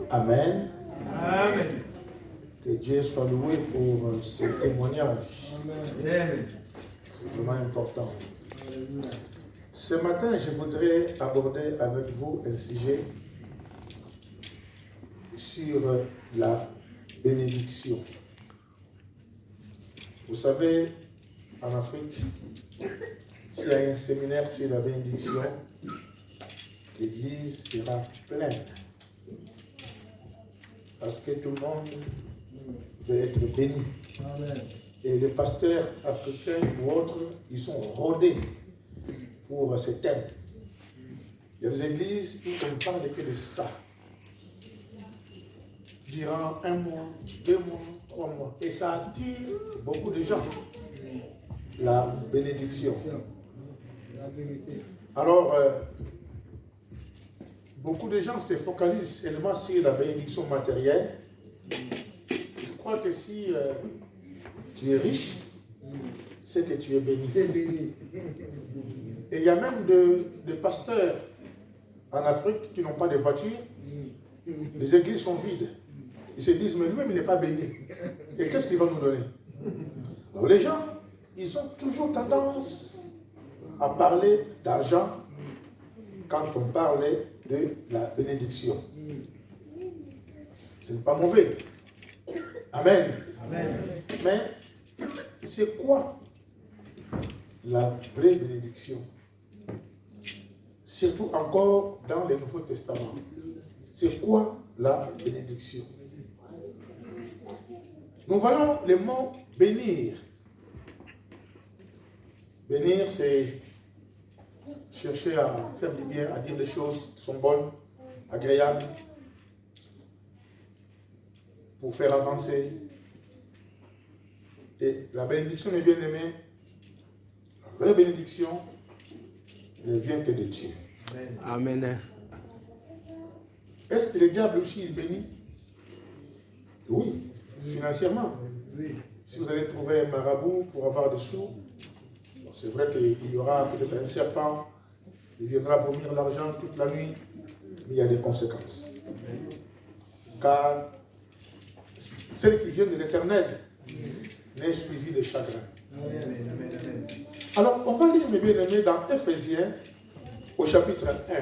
Amen. Amen. Que Dieu soit loué pour ce témoignage. Amen. C'est vraiment important. Ce matin, je voudrais aborder avec vous un sujet sur la bénédiction. Vous savez, en Afrique, s'il y a un séminaire sur la bénédiction, l'église sera pleine. Parce que tout le monde veut être béni. Amen. Et les pasteurs africains ou autres, ils sont rodés pour ce thème. Il y a des églises où on ne parle que de ça. Durant 1 mois, 2 mois, 3 mois. Et ça attire beaucoup de gens. La bénédiction. Alors, beaucoup de gens se focalisent seulement sur la bénédiction matérielle. Je crois que si tu es riche, c'est que tu es béni. Et il y a même des pasteurs en Afrique qui n'ont pas de voiture. Les églises sont vides. Ils se disent, mais lui-même, il n'est pas béni. Et qu'est-ce qu'il va nous donner? Alors, les gens, ils ont toujours tendance à parler d'argent quand on parle de la bénédiction. Ce n'est pas mauvais. Amen. Amen. Mais c'est quoi la vraie bénédiction? Surtout encore dans le Nouveau Testament. C'est quoi la bénédiction? Nous voyons le mot bénir. Bénir, c'est chercher à faire du bien, à dire des choses qui sont bonnes, agréables, pour faire avancer. Et la bénédiction, mes bien-aimés, la vraie bénédiction ne vient que de Dieu. Amen. Est-ce que le diable aussi il bénit? Oui, financièrement. Si vous allez trouver un marabout pour avoir des sous, c'est vrai qu'il y aura peut-être un serpent, il viendra vomir l'argent toute la nuit, mais il y a des conséquences. Car celle qui vient de l'Éternel n'est suivie de chagrin. Alors, on va lire, mes bien-aimés, dans Éphésiens, au chapitre 1.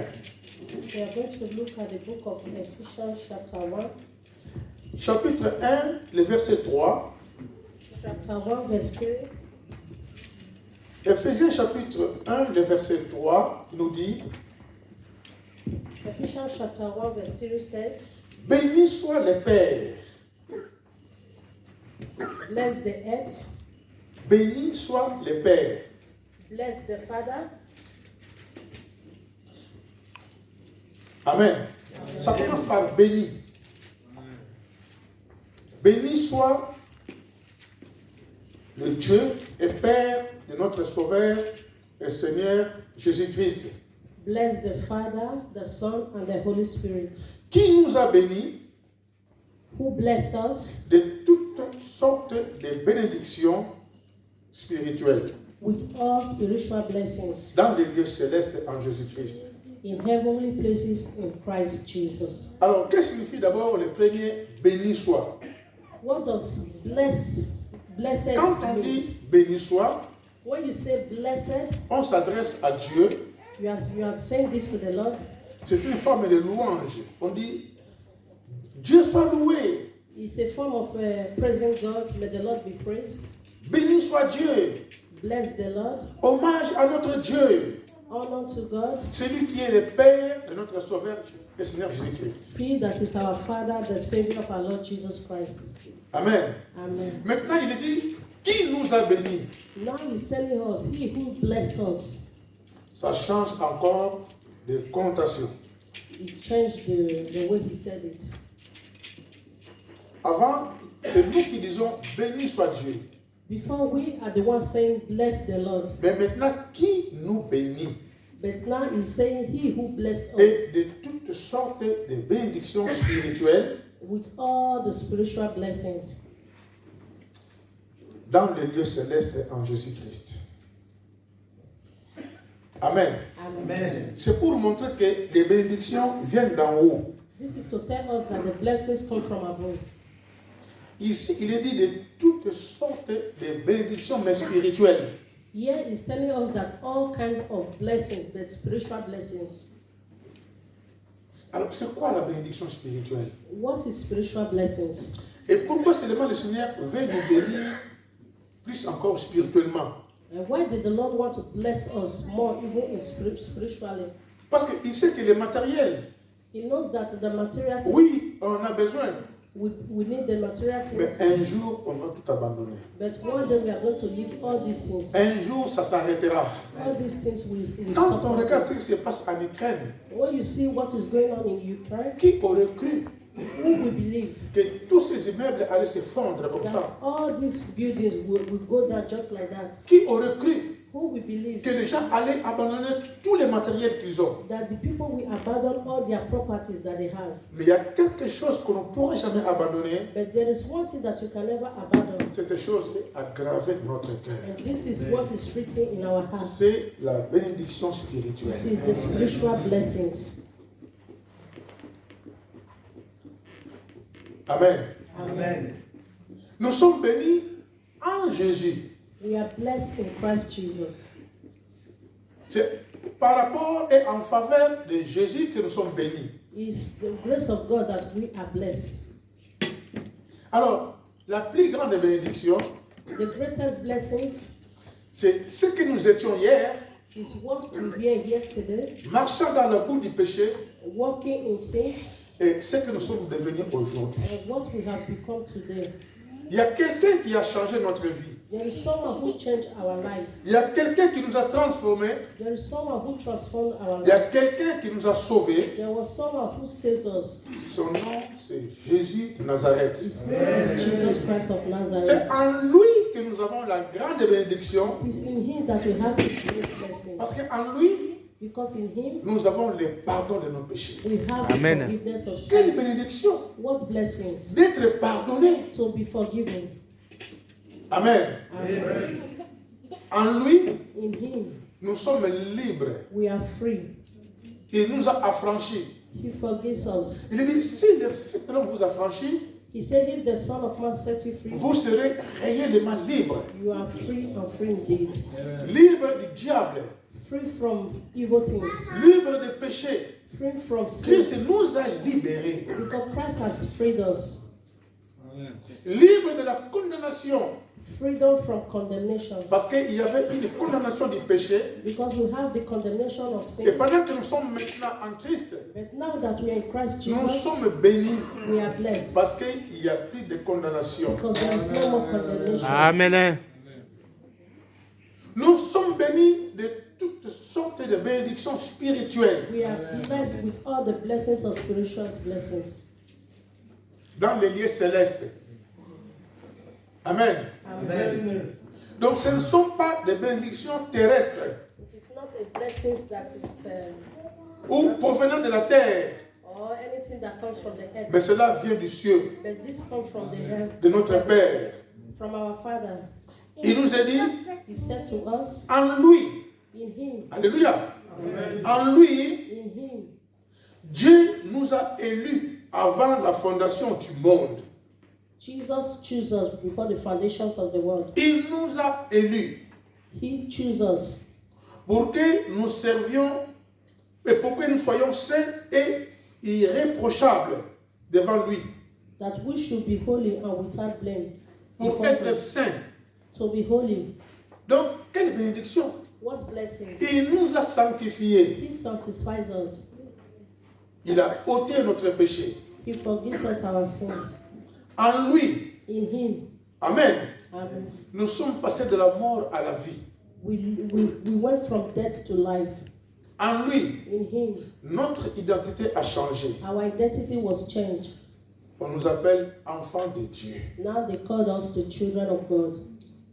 We are going to look at the book of Ephesians chapter 1. Chapitre 1, le verset 3. Chapter 1 verse 2. Éphésiens chapitre 1, le verset 3 nous dit: Ephesians chapter 1 verse 3 said, béni soit le Père. bless the heads, Béni soit le Père. bless the Father. Amen. Ça commence par béni. Béni soit le Dieu et Père de notre Sauveur et Seigneur Jésus-Christ, Bless the Father, the Son, and the Holy Spirit, qui nous a bénis who blessed us de toutes sortes de bénédictions spirituelles with all spiritual blessings dans les lieux célestes en Jésus-Christ. in heavenly places in Christ Jesus. Alors, qu'est-ce que signifie d'abord le premier béni soit? What does blessed Quand on mean? dit béni soit, When you say blessed, on s'adresse à Dieu. you are saying this to the Lord. C'est une forme de louange. On dit Dieu soit loué. It's a form of praising God. May the Lord be praised. Béni soit Dieu. Bless the Lord. Hommage à notre Dieu. Honor to God. Celui qui est le Père de notre Sauveur et Seigneur Jésus-Christ. He that is our Father, the Savior of our Lord Jesus Christ. Amen. Amen. Maintenant, il dit qui nous a bénis. Now he's telling us, He who blessed us. Ça change encore de connotation. He changed the way he said it. Avant, c'est nous qui disons béni soit Dieu. Before we are the ones saying, bless the Lord. Mais maintenant, qui nous bénit? But now he's saying, He who blessed us Et de toutes sortes de bénédictions spirituelles with all the spiritual blessings dans les lieux célestes en Jésus-Christ. Amen. Amen. C'est pour montrer que les bénédictions viennent d'en haut. This is to tell us that the blessings come from above. Ici, il est dit de toutes sortes de bénédictions, mais spirituelles. Here is telling us that all kinds of blessings, but spiritual blessings. Alors, c'est quoi la bénédiction spirituelle? What is spiritual blessings? Et pourquoi seulement le Seigneur veut nous bénir plus encore spirituellement? And why did the Lord want to bless us more, even in spiritually? Parce qu'il sait que le matériel, He knows that the material things, oui, on a besoin, we need the material mais things. un jour, on va tout abandonner. But one day we are going to leave all these things. Un jour, ça s'arrêtera. All these things will Quand stop. on regarde ce qui se passe en Ukraine, When you see what is going on in Ukraine, qui aurait cru who will believe que tous ces immeubles allaient se fondre comme that ça? all these buildings will go down just like that? Qui aurait cru Who will believe que les gens allaient abandonner tous les matériels qu'ils ont? that the people will abandon all their properties that they have? Mais il y a quelque chose qu'on ne pourra jamais abandonner. But there is one thing that you can never abandon, Cette chose est aggravée dans notre cœur. and this is what is written in our hearts. C'est la bénédiction It spirituelle. is the spiritual blessings. Amen. Amen. Nous sommes bénis en Jésus. We are blessed in Christ Jesus. C'est par rapport et en faveur de Jésus que nous sommes bénis. It's the grace of God that we are blessed. Alors, la plus grande bénédiction, The greatest blessings c'est ce que nous étions hier, is what we hear yesterday, marchant dans la boue du péché, walking in sins, et ce que nous sommes devenus aujourd'hui. and what we have become today. Il y a quelqu'un qui a changé notre vie. There is someone who changed our life. Il y a quelqu'un qui nous a transformés. There is someone who transformed our Il y a life. quelqu'un qui nous a sauvés. There was someone who saved us. Son nom, c'est Jésus de Nazareth. His name is Jesus Christ of C'est Nazareth. en lui que nous avons la grande bénédiction. It is in Him that we have His great blessing. Parce qu'en lui, Because in Him nous avons le pardon de nos péchés. we have the Amen. forgiveness of Quelle sin. bénédiction What blessings d'être pardonné. to be forgiven. Amen. Amen. En lui, In Him nous sommes libres. we are free. Il nous a affranchis. He forgives us. Il dit, si le Fils de l'homme vous affranchit, He said, if the Son of Man set you free, vous serez réellement libre. you are free and free indeed. Libre du diable. Free from evil things. Libre du péché. Free from Christ sin. nous a libérés. Because Christ has freed us. Libre de la condamnation. Freedom from condemnation. Parce qu'il y avait une condamnation du péché. Because we have the condemnation of Et sin. pendant que nous sommes maintenant en Christ, But now that we are in Christ nous Jesus, sommes bénis. we are blessed. Parce qu'il n'y a plus de condamnation. Because there is no more condemnation. Amen. Nous sommes bénis de toutes sortes de bénédictions spirituelles. We are blessed with all the blessings of spiritual blessings. Dans les lieux célestes. Amen. Amen. Donc ce ne sont pas des bénédictions terrestres It is not a blessing that is ou provenant de la terre. or anything that comes from the Mais earth. cela vient du ciel, But this comes from the heaven, de notre Père. from our Father. Il nous a dit, He said to us, en lui, in Him, alléluia, en lui, in Him, Dieu nous a élus avant la fondation du monde. Jesus chose us before the foundations of the world. Il nous a élus He chose us pour que nous servions et pour que nous soyons saints et irréprochables devant lui. that we should be holy and without blame. Pour before être Him. saints. To be holy. Donc, quelle bénédiction! What blessings. Il nous a sanctifiés. He sanctifies us. Il a ôté notre péché. He forgives us our sins. En lui, In Him, amen, Amen. nous sommes passés de la mort à la vie. We went from death to life. En lui, In Him, notre identité a changé. our identity was changed. On nous appelle enfants de Dieu. Now they called us the children of God.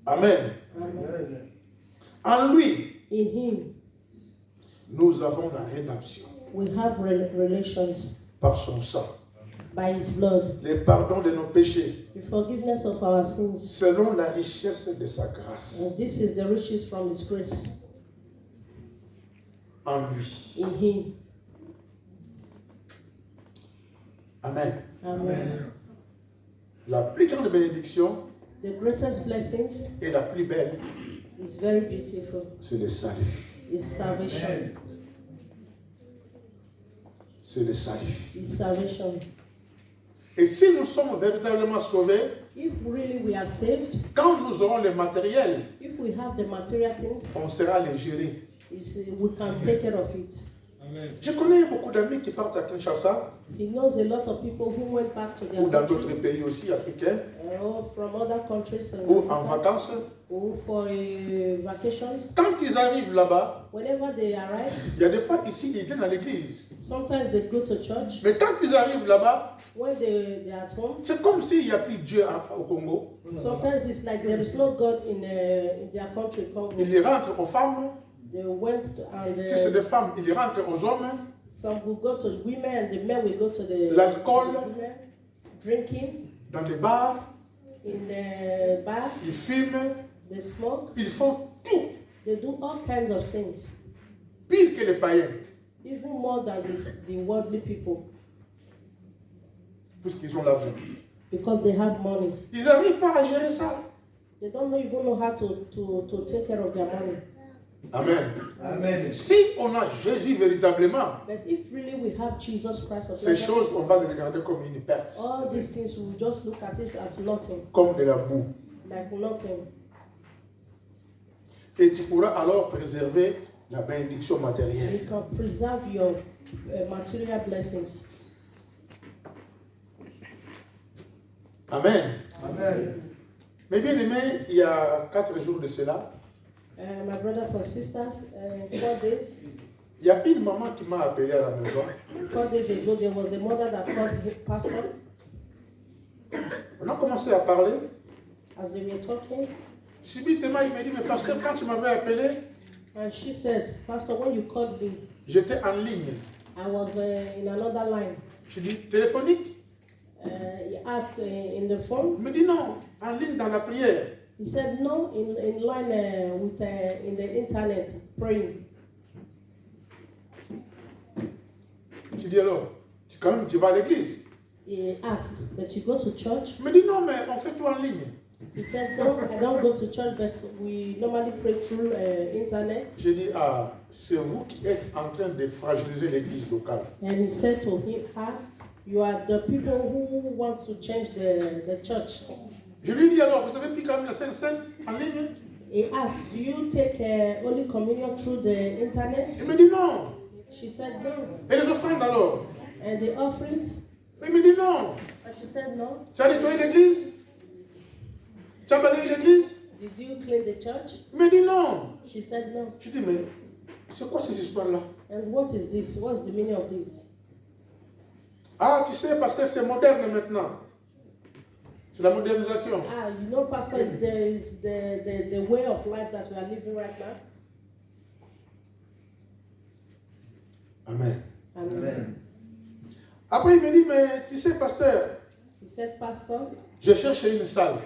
Amen. Amen. En lui, In Him, nous avons la rédemption we have relations par son sang. by His blood, Le pardon de nos péchés the forgiveness of our sins. selon la richesse de sa grâce. And this is the riches from His grace. En lui. In Him, Amen. Amen. La plus grande bénédiction The greatest blessings et la plus belle, is very beautiful. c'est le salut. Is salvation. C'est le salut. Is salvation. Et si nous sommes véritablement sauvés, If really we are saved, quand nous aurons le matériel, if we have the material things, on saura les gérer. we can take care of it. Je connais beaucoup d'amis qui partent à Kinshasa He knows a lot of people who went back to their ou dans d'autres country, pays aussi africains or from other countries ou en Africa, vacances. or for vacations. Quand ils arrivent là-bas, Whenever they arrive, il y a des fois ici, ils viennent à l'église. sometimes they go to church. Mais quand ils arrivent là-bas, When they are at home, c'est comme s'il n'y a plus Dieu au Congo. sometimes it's like there is no God in their country, Congo. Ils rentrent aux femmes. They went to, and Si c'est des femmes, ils rentrent aux hommes. some will go to the women and the men will go to the L'alcool. women, drinking Dans les bars, in the bar, ils fument, they smoke, ils font tout. they do all kinds of things, Pire que les païens, even more than the worldly people, puisqu'ils ont l'argent. because they have money. Ils n'arrivent pas à gérer ça. They don't even know how to take care of their money. Amen. Amen. Si on a Jésus véritablement, But if really we have Jesus Christ of ces choses, Nazareth, on va les regarder comme une perte, all these things we will just look at it as nothing, comme de la boue. like nothing. Et tu pourras alors préserver la bénédiction matérielle. You can preserve your material blessings. Amen. Amen. Mais bien aimé, il y a 4 jours de cela, My brothers and sisters, 4 days, il y a une maman qui m'a appelé à la maison. 4 days ago, there was a mother that called the pastor On a commencé à parler. as they were talking, Subitement, il m'a dit, mais pasteur, quand tu m'avais appelé, and she said, Pastor, when you called me, j'étais en ligne. I was in another line. Je dis, téléphonique? He asked in the phone. Il me dit non, en ligne dans la prière. He said, no, in line with in the internet, praying. Je dis alors, quand même, tu vas à l'église? He asked, but you go to church? Il me dit non, mais on fait tout en ligne. He said, no, I don't go to church, but we normally pray through internet. J'ai dit, ah, c'est vous qui êtes en train de fragiliser l'église locale. And he said to him, you are the people who want to change the church. Je lui ai dit alors, vous avez pris quand même la Sainte Seine en ligne? He asked, do you take Holy Communion through the internet? Il me dit non. She said, no. Et les offrandes alors? And the offerings? Il me dit non. And she said, no. Tu as nettoyé l'église? Tu as balayé l'église? Did you clean the church? Il me dit non. She said, no. Je dis, mais c'est quoi ces histoires-là? And what is this? What's the meaning of this? Ah, tu sais, pasteur, c'est moderne maintenant. C'est la modernisation. You know, Pastor, is the way of life that we are living right now. Amen. Amen. Après, il me dit, mais tu sais, pasteur, He said, Pastor, je cherche une salle.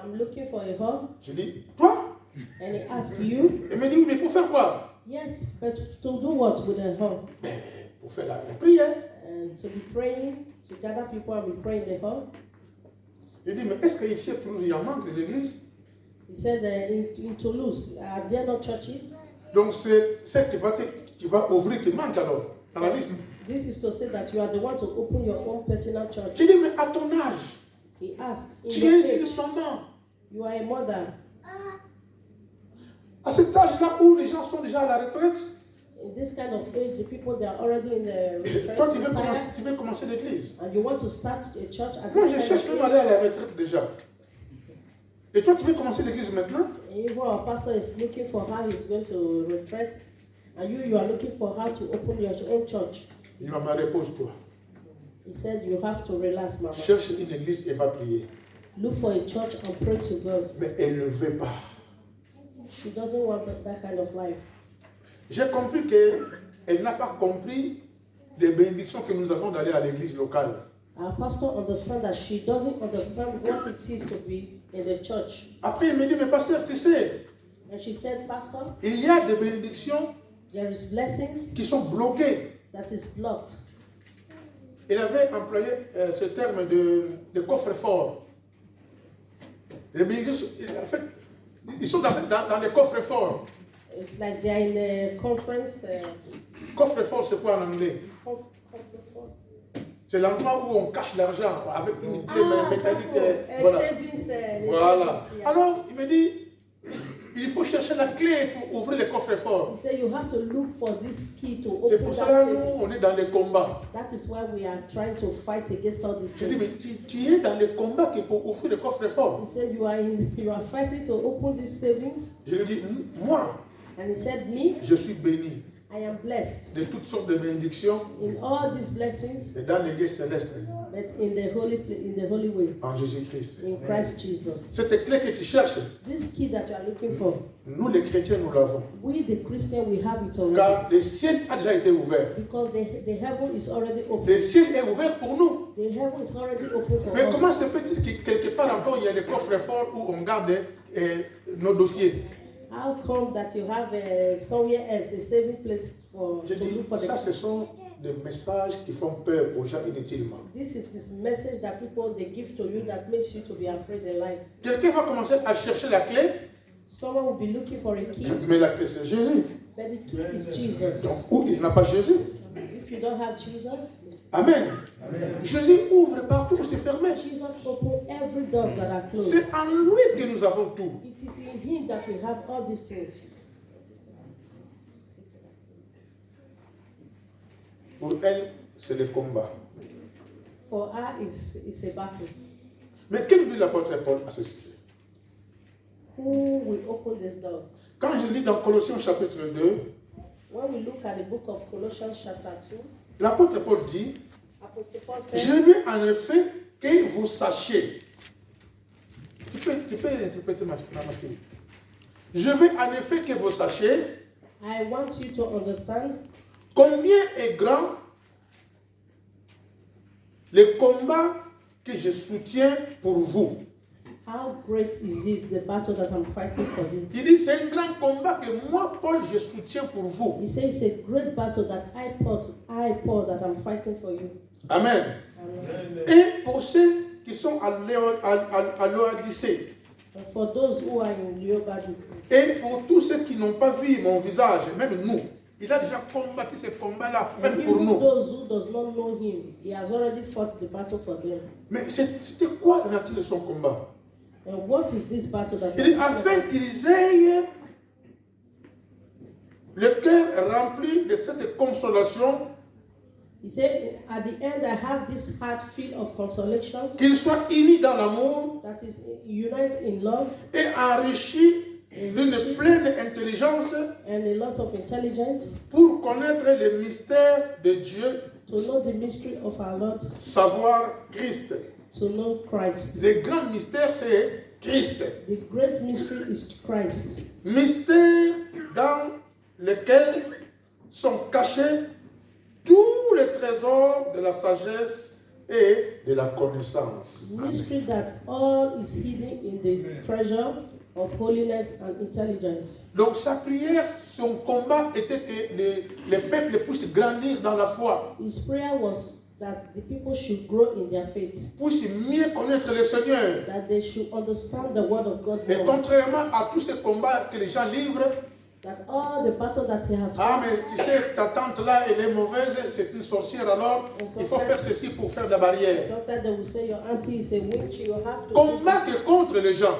I'm looking for a hall. Je dis, toi? And he asked you, Il me dit, oui, mais pour faire quoi? yes, but to do what with a hall? Pour faire la prière. And to be praying, to gather people and be praying in the hall. Je dis, mais est-ce qu'ici à Toulouse, il y en manque des églises? He said, in Toulouse, are there no churches? Donc, c'est celle que tu vas ouvrir qui manque alors, dans la liste. This is to say that you are the one to open your own personal church. Je dis, mais à ton âge, He asked, in tu your es age, une maman. you are a mother. À cet âge-là où les gens sont déjà à la retraite, In this kind of age, the people they are already in the retreat, toi, retired, tu veux commencer l'église. and you want to start a church at Moi, this je kind cherche of même à aller à age. la retraite déjà. Et toi, tu veux commencer l'église maintenant? Even our pastor is looking for how he's going to retreat, and you are looking for how to open your own church. Il m'a repose-toi. He said, you have to relax, Mama. Cherche une église et va prier. Look for a church and pray to God. Mais elle ne veut pas. She doesn't want that kind of life. J'ai compris qu'elle n'a pas compris les bénédictions que nous avons d'aller à l'église locale. Our pastor understands that she doesn't understand what it is to be in the church. Après, il me dit, mais pasteur, tu sais, And she said, Pastor, il y a des bénédictions there is blessings qui sont bloquées. that is blocked. il avait employé ce terme de coffre-fort. Les bénédictions, en fait, ils sont dans les coffres forts. It's like they're in a conference. Coffre-fort, c'est quoi en anglais? C'est l'endroit où on cache l'argent avec une clé métallique. Voilà. Voilà. Alors, il me dit, il faut chercher la clé pour ouvrir les coffres forts. He said you have to look for this key to C'est open pour that cela que nous, savings. on est dans les combats. That is why we are trying to fight against all these Je dis, mais things. tu es dans les combats pour ouvrir les coffres forts. He said you are fighting to open these savings. Je lui dis, moi, And he said, me, je suis béni I am blessed de toutes sortes de bénédictions in all these blessings, et dans les lieux célestes but in the holy way, en Jésus-Christ. in Christ Jesus. Cette clé que tu cherches, This key that you are looking for, nous les chrétiens, nous l'avons. we the Christian, we have it already. Car le ciel a déjà été ouvert. Because the heaven is already open. Le ciel est ouvert pour nous. The heaven is already open for Mais comment us. se fait-il que quelque part encore il y a des coffres forts où on garde nos dossiers? How come that you have somewhere else a saving place Je to dis, look for ça the ce sont des messages qui font peur aux gens inutilement. This is this message that people they give to you that makes you to be afraid in life. Quelqu'un va commencer à chercher la clé, Someone will be looking for a key, mais la clé c'est Jésus. but the key is Jesus. Donc, où il n'a pas Jésus. If you don't have Jesus, Amen. Jésus ouvre partout où c'est fermé. Jesus open every doors that are closed. C'est en lui que nous avons tout. It is in Him that we have all these things. Pour elle, c'est le combat. For her, it's a battle. Mais que nous dit l'apôtre Paul à ce sujet? Who will open this door? Quand je lis dans Colossiens chapitre 2, When we look at the book of Colossians chapter 2, l'apôtre Paul dit, Apostle Paul je says, veux en effet que vous sachiez. Tu peux interpréter ma fille. Je veux en effet que vous sachiez I want you to understand combien est grand le combat que je soutiens pour vous. how great is it, the battle that I'm fighting for you. Il dit, c'est un grand combat que moi, Paul, je soutiens pour vous. He says it's a great battle that Paul, that I'm fighting for you. Amen. Amen. Et pour ceux qui sont à Laodicée, And for those who are in Laodicea, et pour tous ceux qui n'ont pas vu mon visage, même nous, il a déjà combattu ce combat-là, and même pour even nous. those who does not know him, he has already fought the battle for them. Mais c'était quoi la nature de son combat? And what is this battle that Il dit, afin qu'ils aient le cœur rempli de cette consolation, He said, at the end, I have this heart filled of consolations qu'ils soient unis dans l'amour that is unite in love et enrichis d'une pleine intelligence and a lot of intelligence pour connaître le mystère de Dieu, to know the mystery of our Lord, savoir Christ. to know Christ. Le grand mystère, c'est Christ. The great mystery is Christ. Mystère dans lequel sont cachés tous les trésors de la sagesse et de la connaissance. Mystery that all is hidden in the treasure of holiness and intelligence. Donc sa prière, son combat était que les peuples puissent grandir dans la foi, His prayer was that the people should grow in their faith, puissent mieux connaître le Seigneur. that they should understand the word of God Et more, contrairement à tous ces combats que les gens livrent, that all the battle that he has ah fought, mais tu sais, ta tante là, elle est mauvaise, c'est une sorcière, alors il faut faire ceci pour faire la barrière. sometimes they will say your auntie is a witch, you have to Combattre contre les gens.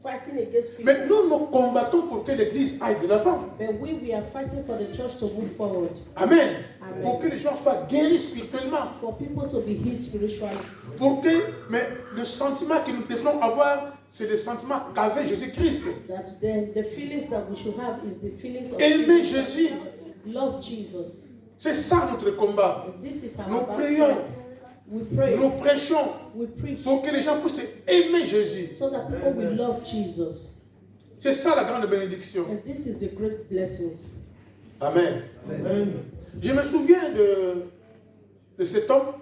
fighting against people. Mais nous combattons pour que l'Église aille de l'avant. But we are fighting for the church to move forward, Amen. Amen. Pour que les gens soient guéris spirituellement. for people to be healed spiritually. Pour que, mais le sentiment que nous devons avoir, c'est le sentiment qu'avait Jésus-Christ. That the feelings that we should have is the feelings of Aimer Jesus. Jésus. Love Jesus. C'est ça notre combat. And this is our Nous battle prions. fight. We pray, Nous prêchons we preach, pour que les gens puissent aimer Jésus. so that people will love Jesus. C'est ça la grande bénédiction. And this is the great blessings. Amen. Amen. Je me souviens de cet homme,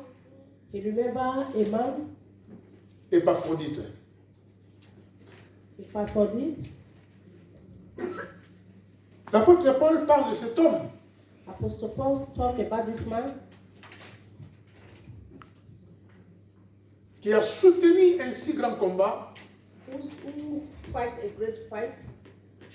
You remember a man, Épaphrodite. Epaphroditus? L'apôtre Paul parle de cet homme. Apostle Paul talked about this man. qui a soutenu un si grand combat. who fight a great fight.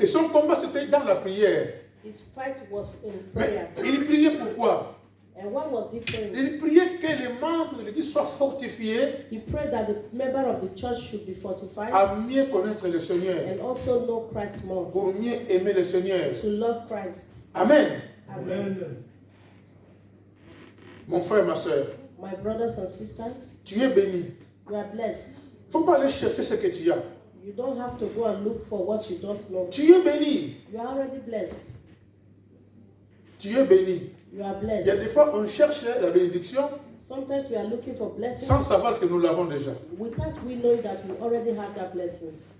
Et son combat, c'était dans la prière. His fight was in Mais prayer. il priait pourquoi? And what was he praying? Il priait que les membres de l'Église soient fortifiés He prayed that the member of the church should be fortified à mieux connaître le Seigneur, and also know Christ more, pour mieux aimer le Seigneur. to love Christ. Amen. Amen. Mon frère, ma soeur, My brothers and sisters, tu es béni. you are blessed. Il ne faut pas aller chercher ce que tu as. You don't have to go and look for what you don't know. Tu es béni. You are already blessed. Tu es béni. You are Il y a des blessed. fois, on cherche la bénédiction Sometimes we are looking for blessings sans savoir que nous l'avons déjà. without we knowing that we already have that blessings.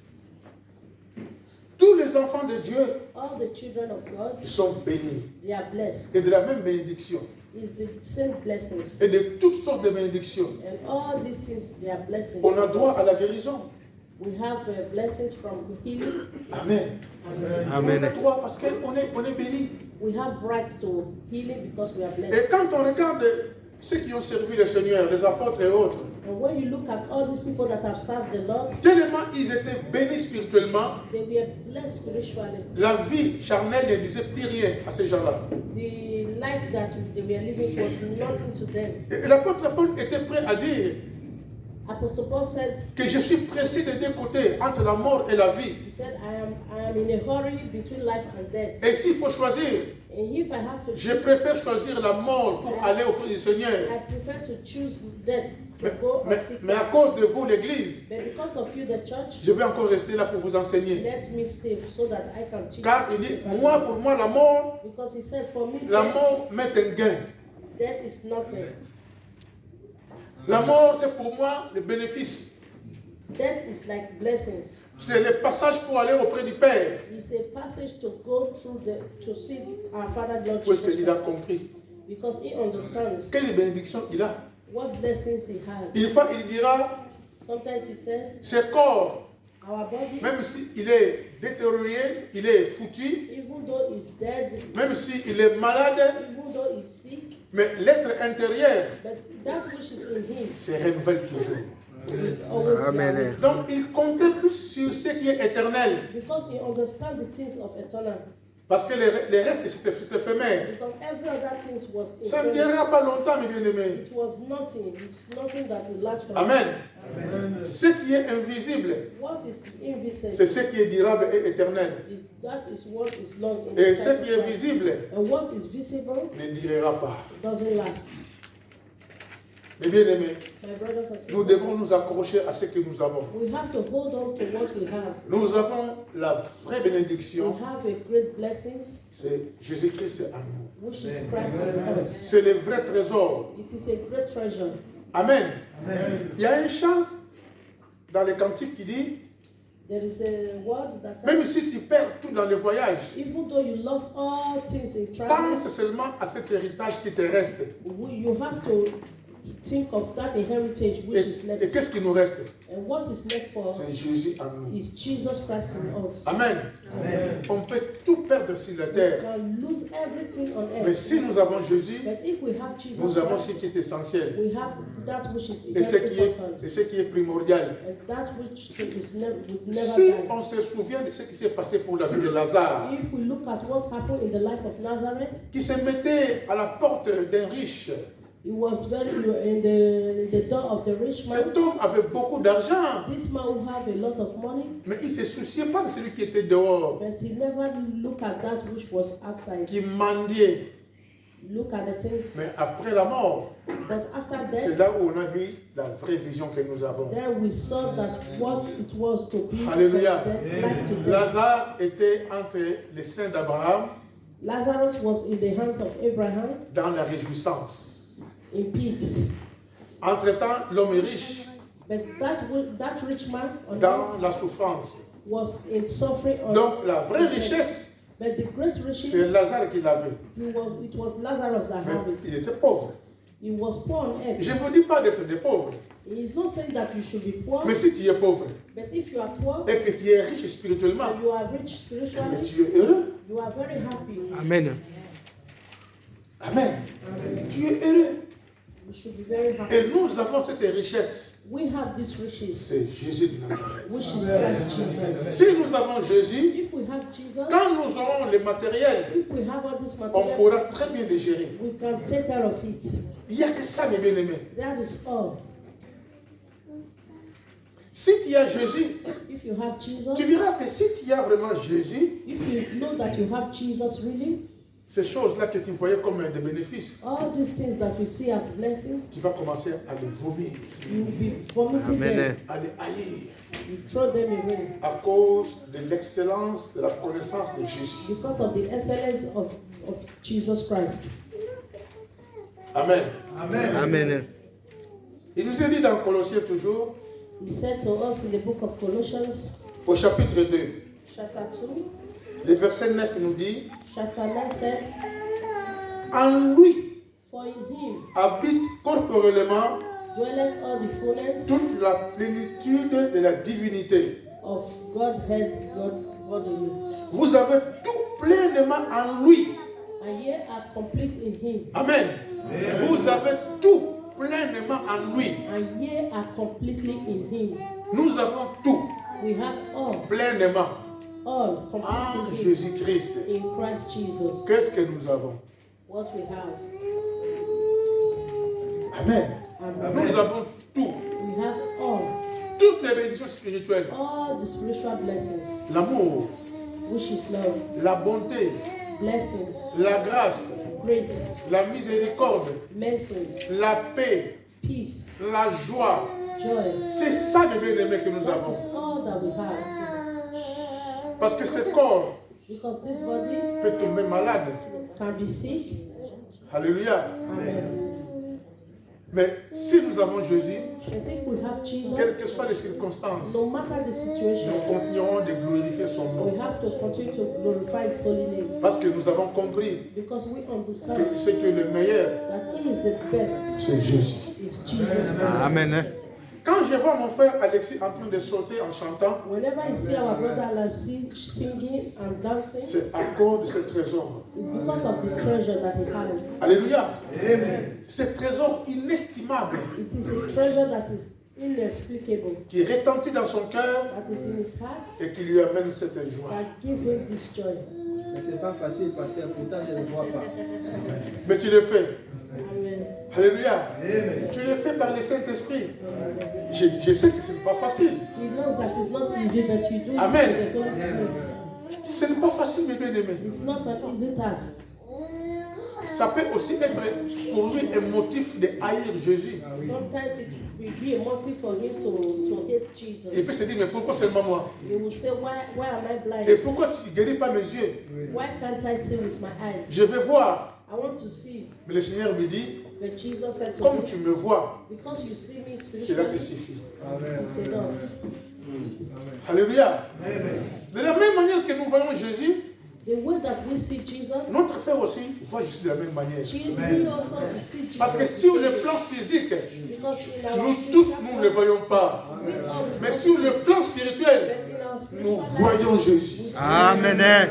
Tous les enfants de Dieu, All the children of God, ils sont bénis. they are blessed. Et de la même bénédiction. It's the same blessings. Et de toutes sortes de bénédictions. And all these things, they are blessings. On a droit à la guérison. We have blessings from healing. Amen. Amen. On a droit parce qu'on est béni. We have right to healing because we are Et blessed. quand on regarde ceux qui ont servi le Seigneur, les apôtres et autres, And when you look at all these people that have served the Lord, tellement ils étaient bénis spirituellement, they were blessed spiritually. la vie charnelle ne disait plus rien à ces gens-là. The life that they were living was nothing to them. Et l'apôtre Paul était prêt à dire Apostle Paul said, que je suis pressé des deux côtés, entre la mort et la vie. he said, I am in a hurry between life and death. Et s'il faut choisir, And if I have to je choose, préfère choisir la mort pour aller auprès du Seigneur. I prefer to choose death to go and seek Mais à Christ. cause de vous, l'Église, But because of you, the church, je vais encore rester là pour vous enseigner. let me stay so that I can teach Car you. il dit, moi, pour moi, la mort, Because he said, for me, la death, mort m'est un gain. death is nothing. La mort, c'est pour moi le bénéfice. Death is like blessings. C'est le passage pour aller auprès du Père. It's a passage to go through to see our Father Lord Parce Jesus qu'il a Christ. compris. Because he understands Quelle bénédiction il a. what blessings he had. Une fois, il dira, Sometimes he says, ce corps, our body, même s'il est détérioré, il est foutu, even though he's dead, même s'il est malade, even though he's sick, mais l'être intérieur but that which is in him se renouvelle toujours. will always be Amen. awake. Donc, il comptait plus sur ce qui est éternel. Because he understands the things of eternal. Parce que les restes, c'est éphémère. Because every other thing was Ça ne eternal. durera pas longtemps, mes bien-aimés. It was nothing. It's nothing that will last forever. Amen. Ce qui est invisible, What is invisible c'est ce qui est durable et éternel. is that is what is long in Et the ce sight qui of est God. visible And what is visible ne durera pas. doesn't last. Mes bien-aimés, My brothers and nous sisters, devons nous accrocher à ce que nous avons. we have to hold on to what we have. Nous avons la vraie We bénédiction, have a great blessings, c'est Jésus-Christ en nous. which is Christ in us. C'est le vrai trésor. It is a great treasure. Amen. Il y a un chant dans les cantiques qui dit, There is a word that même says, si tu perds tout dans le voyage, even though you lost all things in travel, pense seulement à cet héritage qui te reste. you have to think of that heritage which is Et left. qu'est-ce qui nous reste? And what is left for C'est us Jésus en nous. is Jesus Christ in us. Amen. On peut tout perdre sur la We terre. can lose everything on Mais earth. si nous avons Jésus, But if we have Jesus nous avons ce Christ, qui est essentiel. we have that which is Et ce very qui est, important. et ce qui est primordial. And that which is would never Si die. on se souvient de ce qui s'est passé pour la vie de Lazare, If we look at what happened in the life of Nazareth, qui se mettait à la porte d'un riche, he was very in the door of the rich man. cet homme avait beaucoup d'argent, This man who have a lot of money, mais il ne se souciait pas de celui qui était dehors, but he never looked at that which was outside. qui mendiait. Look at the things. Mais après la mort, But after c'est death, là où on a vu la vraie vision que nous avons. then we saw that what it was to be from Hallelujah. death, life to death. Lazare était entre les seins d'Abraham Lazarus was in the hands of Abraham dans la réjouissance. in peace. Entre-temps, l'homme est riche But that rich man on dans earth la souffrance. was in suffering on Donc la vraie on earth. richesse, But the great c'est riches, Lazare qui l'avait. it was Lazarus that Mais had il it. était pauvre. He was poor on earth. Je ne vous dis pas d'être des pauvres, He is not saying that you should be poor, mais si tu es pauvre but if you are poor et que tu es riche spirituellement, and you are rich mais spiritually, tu es heureux. you are very happy. Amen. Amen. Tu es heureux. We should be very happy. Et nous avons cette richesse. We have these riches, C'est Jésus de Nazareth. which is Christ Jesus. Si nous avons Jésus, If we have Jesus, quand nous aurons le matériel, if we have all this on pourra material, très bien les gérer. we can take care of it. Il n'y a que ça, mes bien-aimés. That is all. Si tu as Jésus, If you have Jesus, tu verras que si tu as vraiment Jésus, if you know that you have Jesus really, ces choses-là que tu voyais comme des bénéfices, all these things that we see as blessings, tu vas commencer à les vomir, you will be vomiting them. à les haïr, You throw them away à cause de l'excellence de la connaissance de Jésus. because of the excellence of Jesus Christ. Amen. Amen. Amen. Il nous est dit dans Colossiens toujours, He said to us in the book of Colossians, au chapitre 2, chapter 2, le verset 9 nous dit, chapter 9 said, en lui For in him habite corporellement dwelleth all the fullness toute la plénitude de la divinité. of Godhead bodily. Vous avez tout pleinement en lui. And ye are complete in him. Amen. Vous avez tout pleinement en lui. And ye are completely in him. Nous avons tout We have all pleinement complete en in him. Jésus-Christ. In Christ Jesus. Qu'est-ce que nous avons? What we have. Amen. Amen. Nous avons tout. We have all. Toutes les bénédictions spirituelles. All the spiritual blessings, L'amour, which is love, la bonté, blessings, la grâce, grace, la miséricorde, mercies, la paix, peace, la joie. joy. C'est ça le bien-aimé que nous That avons. is all that we have. Parce que ce corps Because this body peut tomber malade. can be sick. Alléluia. Amen. Mais si nous avons Jésus, But if we have quelles que Jesus, soient les circonstances, no matter the nous situation, continuerons de glorifier son we nom. have to continue to glorify His holy name. Parce que nous avons compris Because we que understand ce qui est le meilleur, that He is the best. c'est Jésus. Is Jesus Christ. Amen. Quand je vois mon frère Alexis en train de sauter en chantant, Whenever I see our brother Alexis singing and dancing, c'est à cause de ce trésor. it's because of the treasure that he has. Alléluia. Ce trésor inestimable It is a treasure that is inexplicable, qui retentit dans son cœur that is in his heart, et qui lui amène cette joie. that give him this joy. Mais c'est pas facile parce que pourtant je ne le vois pas. Mais tu le fais. Amen. Alléluia. Tu le fais par le Saint-Esprit. Je sais que ce n'est pas facile. He knows that it's not easy, but you do it Amen. with the Holy Spirit. Ce n'est pas facile, mes bien-aimés. It's not an easy task. Ça peut aussi être pour lui un motif de haïr Jésus. Sometimes it will be a motive for him to hate Jesus. Il peut se dire, mais pourquoi seulement moi? He will say, why am I Et blind? pourquoi tu ne guéris pas mes yeux? Why can't I see with my eyes? Je vais voir. I want to see. Mais le Seigneur lui dit, But Jesus said to comme him, tu me vois, because you see me cela te spiritually, suffit. it is enough. Alléluia. De la même manière que nous voyons Jésus, The way that we see Jesus, notre frère aussi voit Jésus de la même manière. we also see Jesus. Parce que sur le plan physique, Because in our nous tous, physical nous ne le voyons pas. we all Mais sur le plan spirituel, but in our nous spiritual life, voyons Jésus. we see Amen. Amen.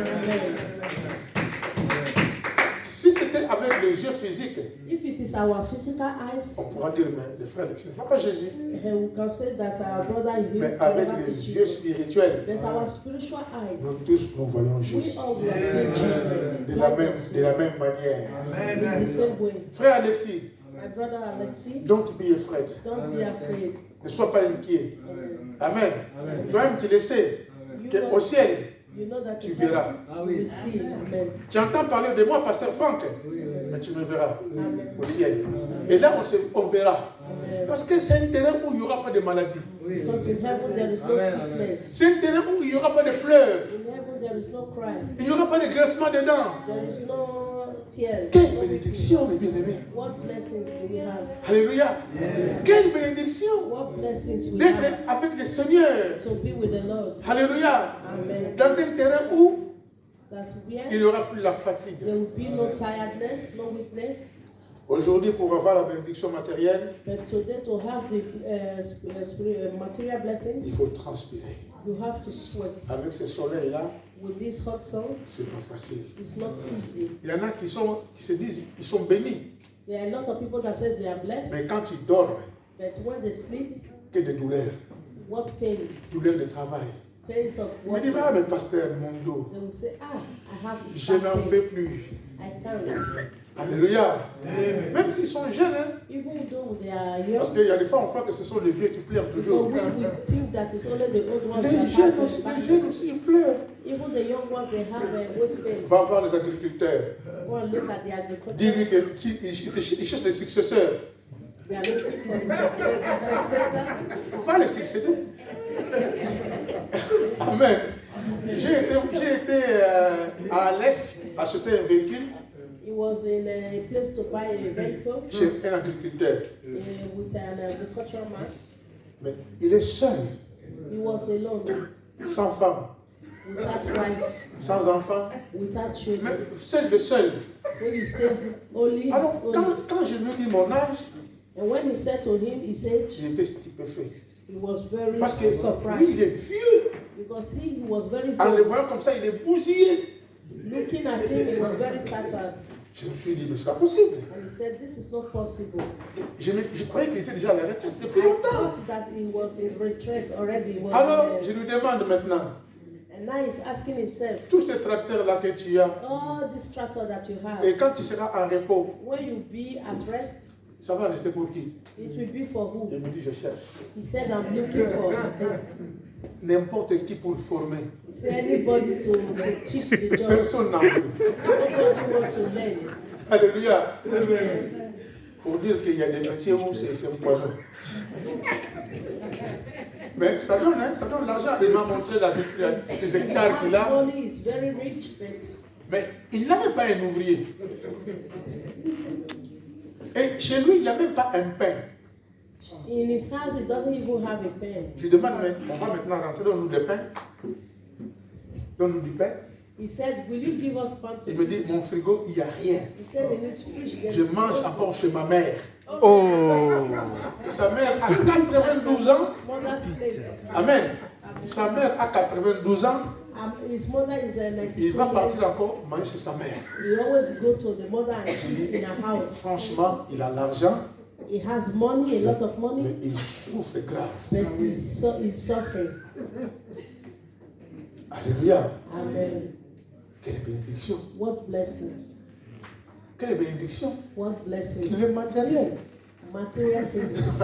Si c'était avec les yeux physiques, If it is our physical eyes, on pourra dire, mais le frère Alexis ne voit pas Jésus. we can say that our brother is Mais will avec never see les yeux Jesus. spirituels, But our spiritual eyes, nous tous, nous voyons we Jésus. all will see Jesus De la même manière. in the same way. Frère Alexis, My brother Alexis, don't be afraid. don't be afraid. Ne sois pas inquiet. Amen. Amen. Toi-même, tu le sais. You Qu'au know, ciel, you know that tu in verras. heaven we will see. Amen. Tu entends parler de moi, pasteur Franck, mais tu me verras Amen. au ciel. Et là, on verra. Amen. Parce que c'est un terrain où il n'y aura pas de maladie. Because in heaven there is no sickness. C'est un terrain où il n'y aura pas de pleurs. In heaven there is no cry. Il n'y aura pas de grincement de dents. There is no tears. Quelle no bénédiction, mes bien-aimés. What blessings do we have? Alléluia. Quelle bénédiction What blessings we d'être have avec le Seigneur. to be with the Lord. Alléluia. Amen. Dans un terrain où That il where n'y aura plus la fatigue. there will be no tiredness, no weakness. Aujourd'hui, pour avoir la bénédiction matérielle, But today to have the material il blessings, faut transpirer. you have to sweat. Avec ce soleil-là, With this hot sun, c'est pas facile. it's not easy. Il y en a qui se disent, ils sont bénis. There are a lot of people that say they are blessed, Mais quand ils dorment, but when they sleep, que des douleurs. what pains? Douleurs de travail. Pains of Il me what? dit, ah, mais pasteur, mon dos, They will say, I have je n'en back peux pain. plus. I can't. Alléluia. Même s'ils sont jeunes, hein. Even though they are Parce young, qu'il y a des fois, on croit que ce sont les vieux qui pleurent but toujours. we think that it's only the old ones Les that jeunes have aussi, back les jeunes pain. aussi, ils pleurent. Even the young ones, they have a waist pain. Va voir les agriculteurs. Go and look at the agriculture. Dis-lui qu'ils cherchent des successeurs. They are looking for the successor. Va les succéder. Amen. J'ai été à l'Est acheter un véhicule He was in a place to buy a vehicle chez un agriculteur. with an agricultural man. Mais il est seul, He was alone, sans femme, without wife, sans enfant, without mais children. seul de seul. When you say only, Alors, only. quand je lui dis mon âge, And when he said to him, he said il était stupéfait. he was very Parce que lui, surprised il est vieux. because he was very En le old. voyant comme ça, il est bousillé. Looking at him, he was very tattered. Je me suis dit, mais c'est pas possible. And he said, this is not possible. Je croyais qu'il était déjà à la retraite depuis I longtemps. thought that he was in retreat already. He was Alors, je lui demande maintenant, and now he's asking himself, tous ces tracteurs-là que tu as, all this tractor that you have, et quand tu seras en repos, when you be at rest, ça va rester pour qui? it will be for who? Il me dit, je cherche. He said, I'm looking for N'importe qui pour le former. he said, anybody to teach the job. Personne n'en veut. Nobody wants to learn. Alléluia. Pour dire qu'il y a des métiers où c'est un poison. Mais ça donne l'argent. Il m'a montré les hectares qu'il a. Money is very rich, but Mais il n'a même pas un ouvrier. Et chez lui, il n'y a même pas un pain. in his house he doesn't even have a pen. Je demande, mais on va maintenant rentrer, donne-nous des pains. Donne-nous du pain. He said, will you give us pan to Il me eat? dit, mon frigo, il n'y a rien. He said, he needs fish. There Je is mange nothing. encore chez ma mère. Oh, Et sa mère a 92 ans. Mother's place. Amen. Sa mère a 92 ans. His mother is 92 Il va partir years. encore manger chez sa mère. He always go to the mother and eat in her house. Franchement, il a l'argent, He has money, a lot of mais money, il souffre grave. but he's suffering. Alléluia. Amen. Quelle bénédiction. What blessings. Quelle bénédiction. What Le blessings. matériel. Material things.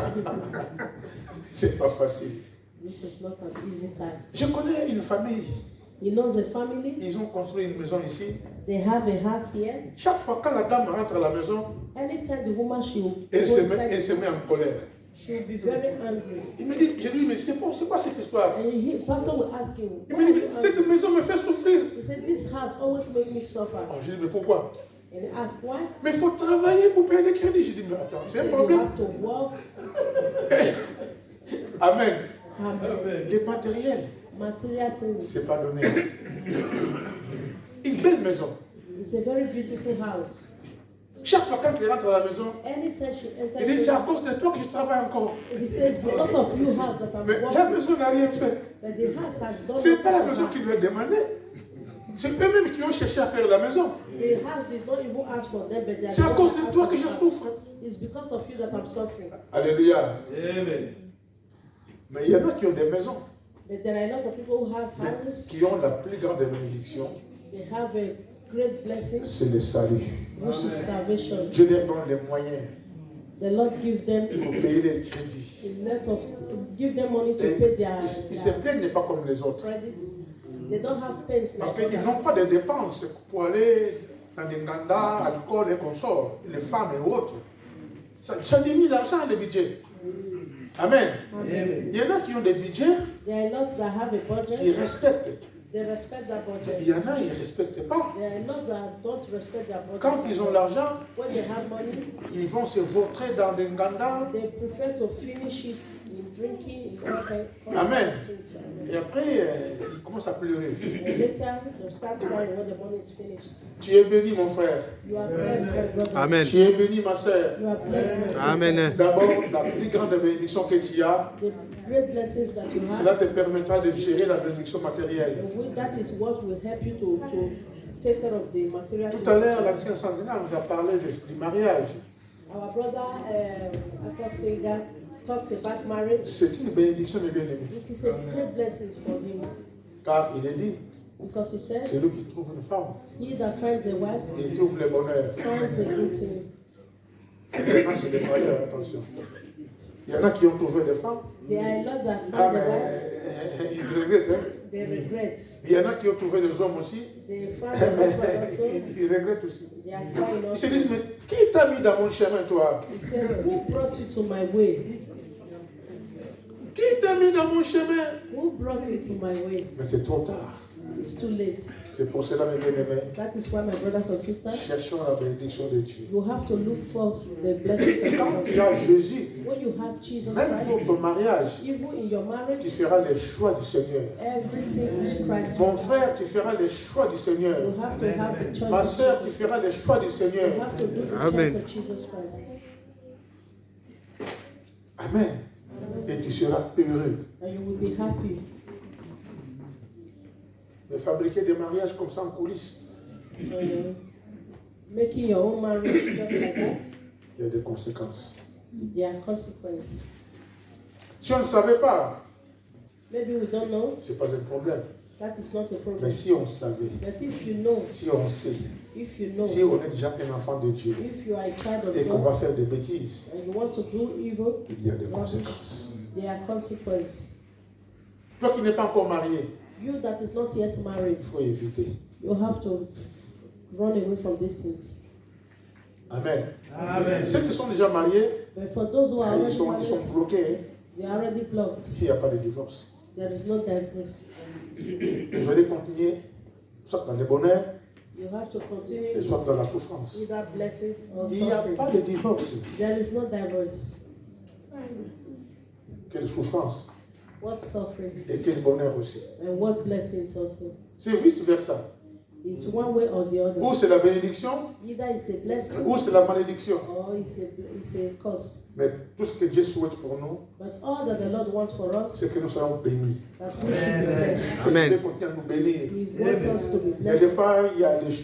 C'est pas facile. This is not an easy task. Je connais une famille. He knows the family. Ils ont construit une maison ici. They have a house here. Chaque fois quand la dame rentre à la maison, Anytime the woman she'll go elle se inside, met en colère. she'll be very angry. Il me dit, je lui dis, mais c'est quoi cette histoire? And pastor will ask him, Il why me are dit, you mais cette angry? maison me fait souffrir. He said, this house always make me suffer. Alors, je dis, mais pourquoi? And he asked, why? Mais il faut travailler pour payer les crédits. Je dis, mais attends, c'est un He said, you problème. have to work. Amen. Amen. Les matériels, Material things. c'est pas donné. Une belle maison. It's a very beautiful house. Chaque fois quand il rentre à la maison, Anytime she enters, il dit, c'est à cause de toi que je travaille encore. he says, because of you house that I'm Mais la working, maison n'a rien fait. but the house has done C'est pas la nothing to maison her. qui lui a demandé. C'est eux-mêmes qui ont cherché à faire la maison. The house did not even ask for them, but they are C'est à the cause one that de toi asked que for je the house. souffre. It's because of you that I'm suffering. Alléluia. Amen. Mais il y en a qui ont des maisons, But there are a lot of people who have houses. qui ont la plus grande bénédiction, They have a great blessing, c'est le salut. which is salvation. Dieu leur donne les moyens The Lord give them pour payer les crédits. a lot of, give them money to Et pay their, ils se their plaignent pas comme les autres. credit. They don't have pains Parce like qu'ils n'ont others. pas de dépenses pour aller dans des gandas, alcool et consorts, les femmes et autres. Ça diminue l'argent, le budget. Amen. Amen. Il y en a qui ont des budgets, There are a lot that have a qui budget. respectent. They respect that Mais il budget. y en a, ils ne respectent pas. There are a lot that don't respect their budget. Quand ils ont l'argent, When they have money, ils vont se vautrer dans des gandas. they prefer to finish it in drinking, in all kind Amen. of things. Et après, ils commencent à pleurer. And later, they'll start crying when the money is finished. Tu es béni, mon frère. You are blessed, my brother. Amen. Tu es béni, ma soeur. You are blessed, my sister. Amen. D'abord, la plus grande bénédiction que tu as, The great blessings that you cela have, te permettra de gérer la bénédiction matérielle. that is what will help you to take care of the material Tout à l'heure, things. l'ancien centenaire nous a parlé du mariage. Our brother Asasiga talked about marriage. C'est une bénédiction, mes bien-aimés. It is a great blessing for him Car il est dit, because he said, c'est lui qui trouve une femme. he that finds a wife Il trouve le bonheur. finds a good thing. Il y en a, c'est des croyants, attention. Il y en a qui ont trouvé des femmes. There are a lot that Ah, find a wife, mais ils regrettent. Hein. they regret. Il y en a qui ont trouvé des hommes aussi. They find a husband also, Ils regrettent aussi. they are crying Ils also. se disent, mais qui t'a mis dans mon chemin, toi? He said, who brought you to my way? Qui t'a mis dans mon chemin? Who brought you to my way? Mais c'est trop tard. It's too late. C'est pour cela, mes bien-aimés, That is why, my brothers and sisters, cherchons la bénédiction de Dieu. you have to look for the blessings of Quand God. tu as Jésus, When you have Jesus même pour Christ, ton mariage, even in your tu marriage, feras les choix du Seigneur. everything is Christ. Mon frère, tu feras les choix du Seigneur. You have to have the choice Ma of soeur, tu Jesus feras Christ. les choix du You Seigneur. have to do the Amen. choice of Jesus Christ. Amen. Et tu seras heureux. And you will be happy. Mais fabriquer des mariages comme ça en coulisses, Making your own marriage just like that, il y a des conséquences. there are consequences. Si on ne savait pas, Maybe we don't know. ce n'est pas un problème. That is not a Mais problem. si on savait, But if you know, si on sait, if you know, si on est déjà un enfant de Dieu if you are a child et of qu'on God va faire des bêtises, and you want to do evil, il y a des conséquences. there are consequences. Toi qui n'es pas encore marié, You that is not yet married, il faut éviter. you have to run away from these things. Amen. Amen. Ceux qui sont déjà mariés, But for those who are ils already sont married, bloqués. Hein. they are already blocked. Il n'y a pas de divorce. There is no divorce. Vous allez continuer soit dans le bonheur, You have to et continue soit dans la souffrance. either blessings or Il n'y a pas suffering. de divorce. There is no divorce. Quelle souffrance What suffering et quel bonheur aussi. and what blessings also. C'est vice-versa. It's one way or the Ou other. c'est la bénédiction, Either it's a blessing ou c'est la malédiction. or it's a curse. Mais tout ce que Dieu souhaite pour nous, But all that the Lord wants for us, c'est que nous soyons bénis. that we should be blessed. Amen. Dieu continue à nous bénir. He wants us to be Il y a des blessed. fois,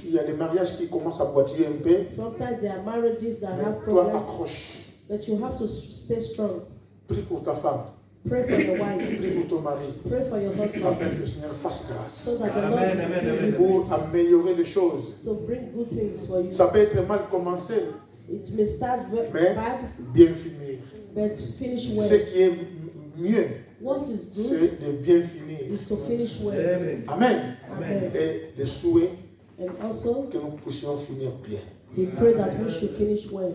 il y a des mariages qui commencent à boitiller un peu. Sometimes there are marriages that Mais have toi, problems, accroche. but you have to stay strong. Prie pour ta femme. Pray for your wife. Prie pour ton mari. Pray for your husband. Afin que le Seigneur fasse grâce. So that the Lord Amen, will amen, give amen. you Pour grace améliorer les choses. to bring good things for you. Ça peut être mal commencé, It may start mais bad, bien finir. but finish Ce well. qui est mieux, What is good c'est de bien finir. is to finish well. Amen. Amen. Amen. Et de souhait And also, que nous puissions finir bien. we pray that we should finish well.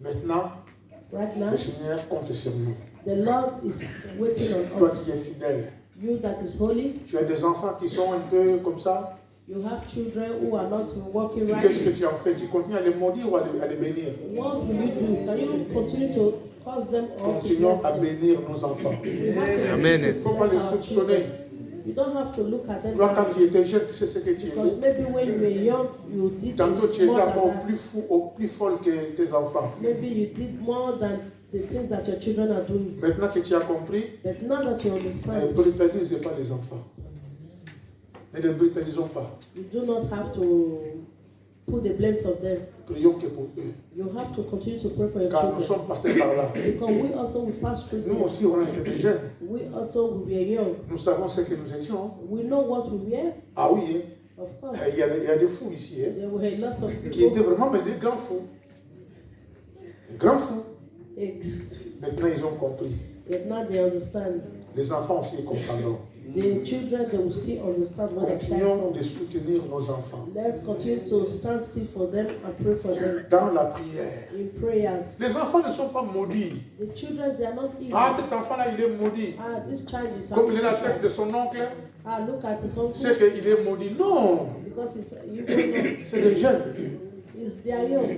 Maintenant, Right now, le Seigneur compte sur nous. the Lord is waiting on Toi us. qui es fidèle, You that is holy, tu as des enfants qui sont un peu comme ça. you have children who are not working Qu'est-ce que right. tu en fais? Tu continues à les maudire ou à les bénir? What will you do? Can you continue to cause them or to Continuons bless à them? bénir nos enfants. You have to Amen. continue Il ne to faut pas bless les our soupçonner. children. You don't have to look at them. Toi, quand tu étais jeune, tu sais ce que tu Because étais. maybe when you were young, you did Tantôt, tu étais more encore than plus that. fou, plus folle que tes enfants. Maybe you did more than the things that your children are doing. Maintenant que tu as compris, But now that you ne understand, brutalisez pas les enfants. Ne les brutalisons pas. you do not have to put the blames of them. Prions que pour eux. You have to continue to pray for your Car nous children. sommes passés par là. Because we also will pass through Nous there. aussi, on a été des jeunes. We also will be young. Nous savons ce que nous étions. We know what we were, Ah oui, hein. of course. Il y a des fous ici, hein, There were a lot of qui étaient people. vraiment mais des grands fous. Des grands fous. eh, Maintenant, ils ont compris. But now they understand. Les enfants aussi comprendront. The children, they will still understand what they're trying Continuons for. de soutenir nos enfants Let's continue to stand still for them and pray for them dans la prière. in prayers. Les enfants ne sont pas maudits. The children, they are not evil. Ah, cet enfant-là, il est maudit. Ah, this child is Comme il est la happy. tête de son oncle, Ah, look at his uncle. c'est qu'il est maudit. Non, Because he's, you don't know. c'est des jeunes. They are young.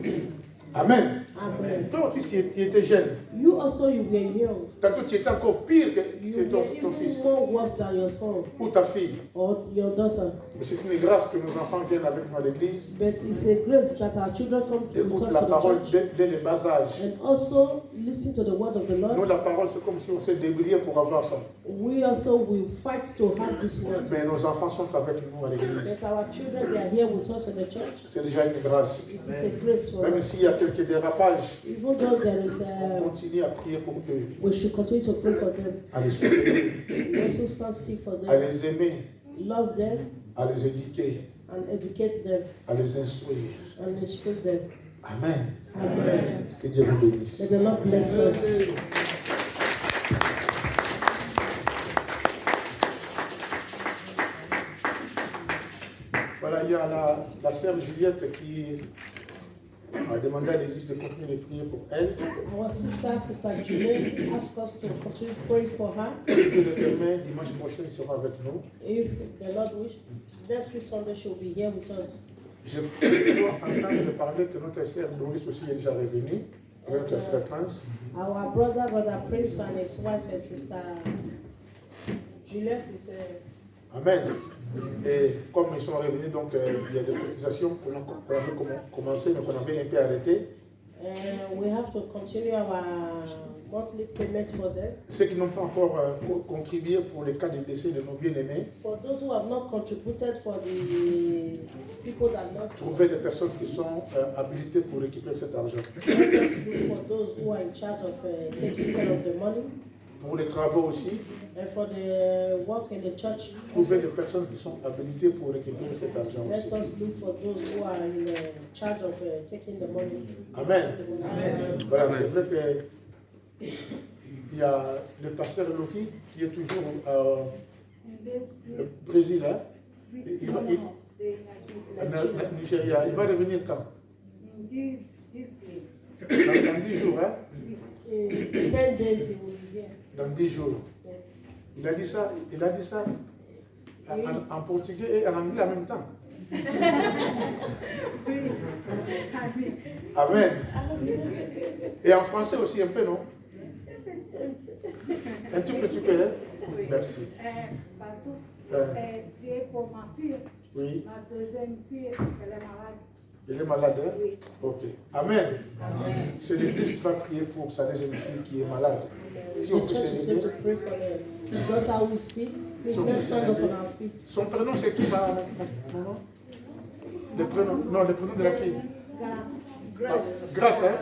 Amen. Amen. Toi aussi, tu étais jeune. You also, you were young. Tantôt, tu étais encore pire que You ton were fils even more worse than your son ou ta fille. or your daughter. Mais c'est une grâce que nos enfants viennent avec nous à l'église. But it's a grace that our children come with Écoute us la to the parole church. dès le bas âge. And also listen to the word of the Nous, Lord. la parole, c'est comme si on s'est débrouillé pour avoir ça. We also will fight to have this word. Mais nos enfants sont avec nous à l'église. But our children, they are here with us in the church. C'est déjà une grâce. It is a grace for Même us. s'il y a quelques dérapages, Even though there is on continue à prier pour eux, we should continue to pray for them. à les soutenir, We also stand still for à them. les aimer, Love them à les éduquer, and educate them à les instruire. and instruct them. Amen. Amen. Que Dieu vous bénisse. May the Lord bless us. Voilà, il y a la sœur Juliette qui a demandé à l'église de continuer de prier pour elle. Our Sister Juliet, asked us to continue praying for her. Si Dieu le permet, dimanche prochain, il sera avec nous. If the Lord wish, next week Sunday she'll be here with us. Je dois entendre parler que notre sœur Doris aussi est déjà revenue, avec notre frère Prince. Our brother Prince and his wife and Sister Juliet is Amen. Et comme ils sont revenus, donc il y a des cotisations qu'on avait commencé, mais qu'on avait un peu arrêté. we have to continue our monthly payment for them. Ceux qui n'ont pas encore contribué pour les cas de décès de nos bien-aimés, For those who have not contributed for the people that lost, trouver des personnes qui sont habilitées pour récupérer cet argent. let us look for those who are in charge of taking care of the money. Pour les travaux aussi, And for the work in the church, trouver des personnes qui sont habilitées pour récupérer cet argent let aussi. us look for those who are in charge of taking the money. Amen. Amen. Voilà, c'est vrai que il y a le pasteur Loki qui est toujours au Brésil, hein? En Nigeria. Il va revenir quand? Dans 10 jours, hein? In 10 days he will be here. Dans 10 jours. Il a dit ça en portugais et en anglais en même temps. Amen. Et en français aussi un peu, non? Un tout petit peu, hein? Merci. Priez pour ma fille. Oui. Ma deuxième fille, elle est malade. Il est malade, hein? Oui. Ok. Amen. C'est l'Église qui va prier pour sa deuxième fille qui est malade. Si on The peut church is going to s'aider. pray for the daughter we see. Please let's stand up on our feet. Son prénom, c'est qui, maman? Le prénom? Non, le prénom de la fille. Grace. Grâce, hein?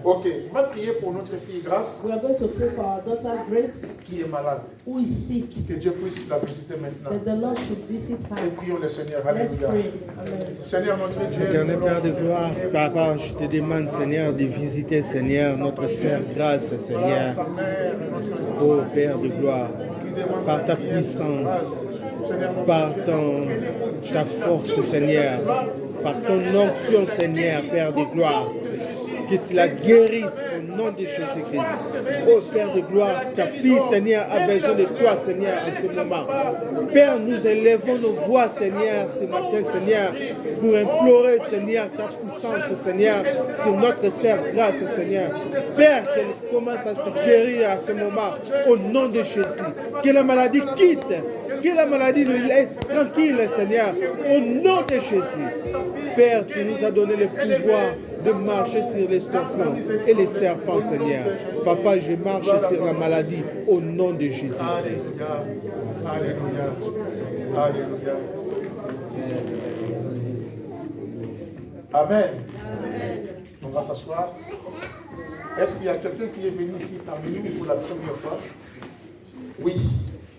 Ok. On va prier pour notre fille Grâce We are going to pray for our daughter Grace, qui est malade. who is sick. Que Dieu puisse la visiter maintenant. That the Lord should visit Et her. prions le Seigneur. Let's Alléluia. pray. Amen. Seigneur, notre Dieu. Éternel Père de gloire, Papa, je te demande, Seigneur, de visiter, Seigneur, notre sœur Grâce, Seigneur. Sa mère, notre Ô Père de gloire, par ta puissance, par ta force, Seigneur, par ton onction, Seigneur, Père de gloire, que tu la guérisses au nom de Jésus-Christ. Ô Père de gloire, ta fille, Seigneur, a besoin de toi, Seigneur, en ce moment. Père, nous élevons nos voix, Seigneur, ce matin, Seigneur, pour implorer, Seigneur, ta puissance, Seigneur, sur notre sœur Grâce, Seigneur. Père, qu'elle commence à se guérir à ce moment, au nom de Jésus. Que la maladie quitte, que la maladie le laisse tranquille, Seigneur, au nom de Jésus. Père, tu nous as donné le pouvoir de marcher sur les scorpions et les serpents, Seigneur. Papa, je marche sur la maladie au nom de Jésus-Christ. Alléluia. Alléluia. Amen. On va s'asseoir. Est-ce qu'il y a quelqu'un qui est venu ici parmi nous pour la première fois? Oui.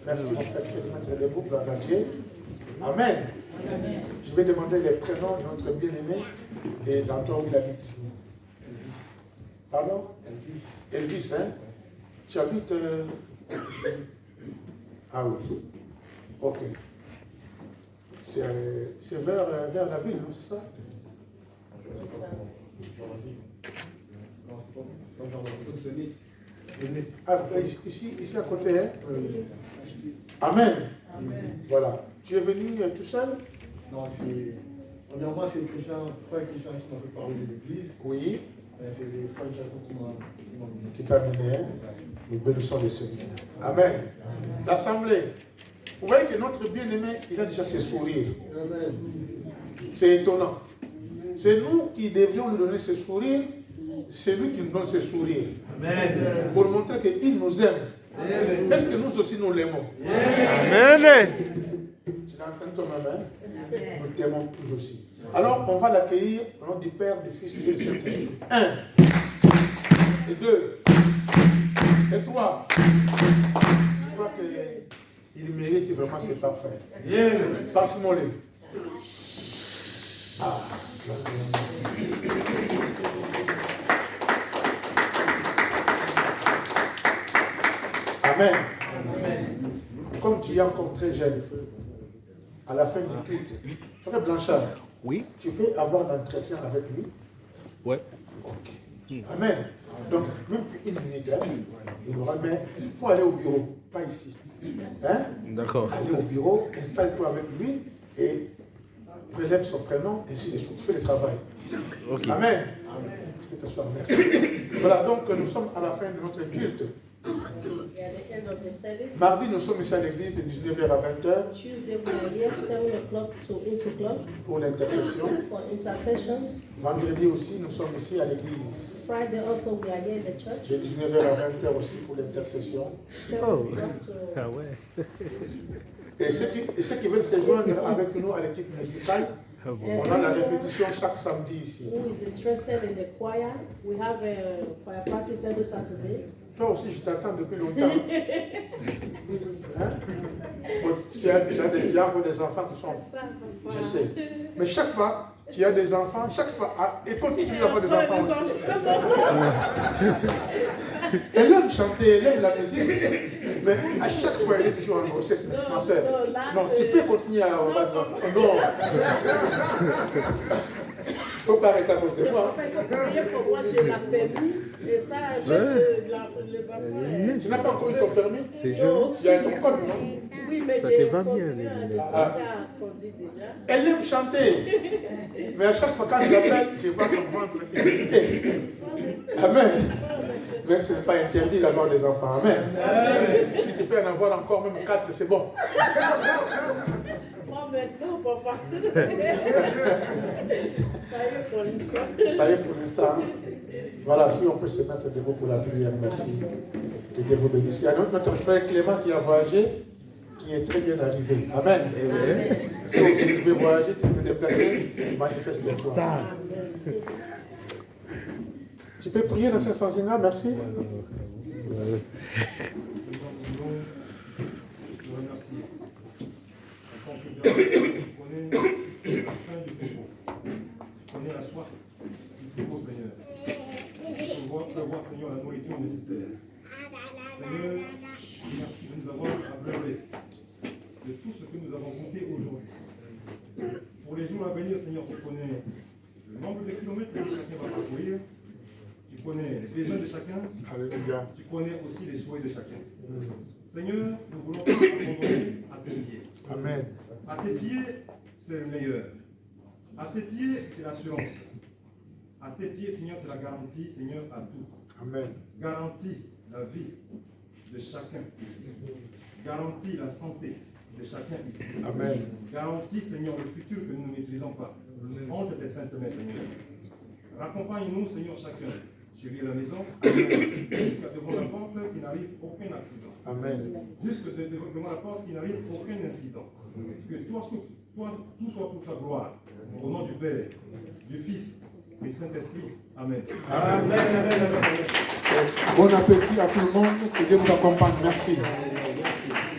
Merci, mon frère, président de groupe Dieu. Amen. Je vais demander les prénoms de notre bien-aimé et l'endroit où il habite. Pardon? Elvis, hein? Tu habites... Ah oui. Ok. C'est vers la ville, non, c'est ça? Ah, ici à côté, hein? Amen. Voilà. Tu es venu tout seul? Non, premièrement, c'est Christian, frère Christian qui m'a fait parler de l'église. Oui. Qui t'a amené, hein? Nous bénissons le Seigneur. Amen. L'Assemblée. Vous voyez que notre bien-aimé, il a déjà ses sourires. C'est étonnant. C'est nous qui devions lui donner ses sourires. C'est lui qui nous donne ses sourires. Amen. Pour montrer qu'il nous aime. Amen. Est-ce que nous aussi nous l'aimons? Amen. Tu l'entends toi-même, hein? Nous t'aimons tous aussi. Alors, on va l'accueillir au nom du Père, du Fils et du Saint-Esprit. 1, et 2, et 3. Je crois qu'il mérite vraiment ses parfums. Passe-moi-les. Ah. Amen. Comme tu es encore très jeune, à la fin du culte, Frère Blanchard, oui, tu peux avoir un entretien avec lui? Ouais. Ok. Amen. Donc, même pour une minute, hein, il aura, mais il faut aller au bureau, pas ici. Hein? D'accord. Aller au bureau, installe-toi avec lui et prélève son prénom, ainsi de suite. Fais le travail. Okay. Amen. Tu peux t'asseoir, merci. Voilà, donc nous sommes à la fin de notre culte. Mardi, nous sommes ici à l'église de 19h à 20h. Tuesday, we are here 7 o'clock to 8 o'clock. Pour l'intercession. For intercessions. Vendredi aussi, nous sommes ici à l'église. Friday also, we are here in the church. De 19h à 20h aussi pour l'intercession. Oh. Ah ouais. Et ceux qui veulent se joindre avec nous à l'équipe musicale, on a la répétition chaque samedi ici. Who is interested in the choir? We have a choir practice every Saturday. Toi aussi, je t'attends depuis longtemps. Hein? Tu as des enfants qui sont... Je sais. Mais chaque fois, tu as des enfants, chaque fois... Et continue d'avoir des enfants aussi. Elle aime chanter, elle aime la musique. Mais à chaque fois, elle est toujours en grossesse, ma soeur. Non, tu peux continuer à avoir des enfants. Non. Il ne faut pas arrêter à cause de moi. Il faut prier pour moi, j'ai la permis. Et ça, les enfants. Tu n'as pas encore eu ton permis? C'est jeune. Tu as ton code, non? Oui, mais ça j'ai te va bien, conduit déjà. Elle aime chanter. Mais à chaque fois quand je l'appelle, je vois son ventre irrité. Amen. Mais ce n'est pas interdit d'avoir des enfants. Amen. Si tu peux en avoir encore même 4, c'est bon. Moi maintenant, papa. Ça y est pour l'instant. Ça y est pour l'instant. Voilà, si on peut se mettre debout pour la prière, merci. Que Dieu vous bénisse. Il y a notre frère Clément qui a voyagé, qui est très bien arrivé. Amen. Amen. Si tu veux voyager, tu peux te déplacer, manifeste-toi. Tu peux prier dans ce sens-là, merci. Tu connais la fin du propos. Tu connais la soif du propos, Seigneur. Tu peux voir, Seigneur, la nourriture nécessaire. Seigneur, merci de nous avoir abreuvé de tout ce que nous avons compté aujourd'hui. Pour les jours à venir, Seigneur, tu connais le nombre de kilomètres que chacun va parcourir. Tu connais les besoins de chacun. Alléluia. Tu connais aussi les souhaits de chacun. Seigneur, nous voulons nous abandonner à tes pieds. Amen. À tes pieds, c'est le meilleur. À tes pieds, c'est l'assurance. À tes pieds, Seigneur, c'est la garantie, Seigneur, à tout. Amen. Garantie la vie de chacun ici. Garantie la santé de chacun ici. Amen. Garantie, Seigneur, le futur que nous ne maîtrisons pas. Entre tes saintes mains, Seigneur. Raccompagne-nous, Seigneur, chacun. Chérie à la maison, jusqu'à devant la porte qui n'arrive aucun accident. Amen. Jusqu'à devant la porte qui n'arrive aucun incident. Que toi, tout soit pour ta gloire. Au nom du Père, du Fils et du Saint-Esprit. Amen. Amen. Amen. Bon appétit à tout le monde. Que Dieu vous accompagne. Merci.